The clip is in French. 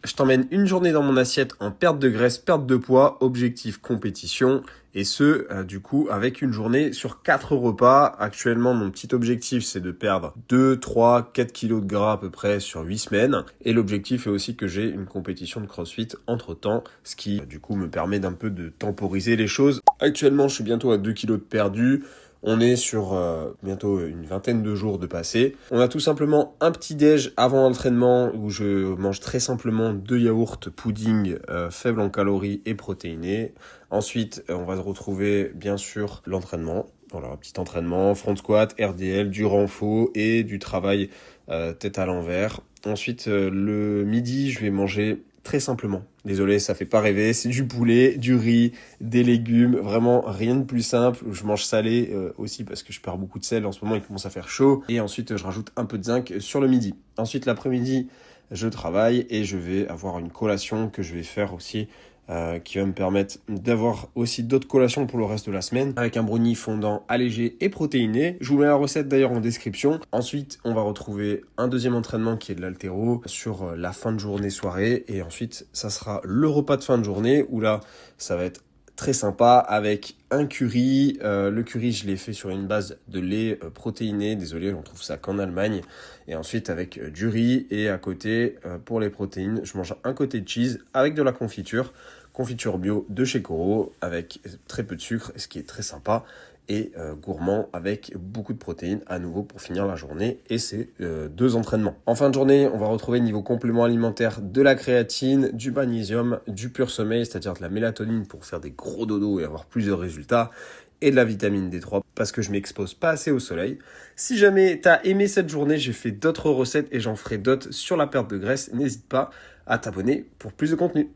Je t'emmène une journée dans mon assiette en perte de graisse, perte de poids, objectif compétition. Et ce, du coup, avec une journée sur 4 repas. Actuellement, mon petit objectif, c'est de perdre 2, 3, 4 kilos de gras à peu près sur 8 semaines. Et l'objectif est aussi que j'ai une compétition de CrossFit entre-temps, ce qui, du coup, me permet d'un peu de temporiser les choses. Actuellement, je suis bientôt à 2 kilos de perdu. On est sur bientôt une vingtaine de jours de passé. On a tout simplement un petit déj avant l'entraînement où je mange très simplement 2 yaourts pudding faibles en calories et protéinés. Ensuite, on va se retrouver bien sûr l'entraînement. Voilà, un petit entraînement, front squat, RDL, du renfo et du travail tête à l'envers. Ensuite, le midi, je vais manger très simplement. Désolé, ça fait pas rêver, c'est du poulet, du riz, des légumes, vraiment rien de plus simple. Je mange salé aussi parce que je perds beaucoup de sel en ce moment, il commence à faire chaud. Et ensuite, je rajoute un peu de zinc sur le midi. Ensuite, l'après-midi, je travaille et je vais avoir une collation que je vais faire aussi qui va me permettre d'avoir aussi d'autres collations pour le reste de la semaine avec un brownie fondant allégé et protéiné. Je vous mets la recette d'ailleurs en description. Ensuite, on va retrouver un deuxième entraînement qui est de l'haltéro sur la fin de journée soirée et ensuite, ça sera le repas de fin de journée où là, ça va être très sympa avec un curry. Le curry, je l'ai fait sur une base de lait protéiné. Désolé, on trouve ça qu'en Allemagne. Et ensuite avec du riz et à côté, pour les protéines, je mange un côté de cheese avec de la confiture bio de chez Coro avec très peu de sucre, ce qui est très sympa et gourmand avec beaucoup de protéines à nouveau pour finir la journée et c'est 2 entraînements. En fin de journée, on va retrouver niveau complément alimentaire de la créatine, du magnésium, du pur sommeil, c'est-à-dire de la mélatonine pour faire des gros dodos et avoir plus de résultats et de la vitamine D3 parce que je m'expose pas assez au soleil. Si jamais tu as aimé cette journée, j'ai fait d'autres recettes et j'en ferai d'autres sur la perte de graisse. N'hésite pas à t'abonner pour plus de contenu.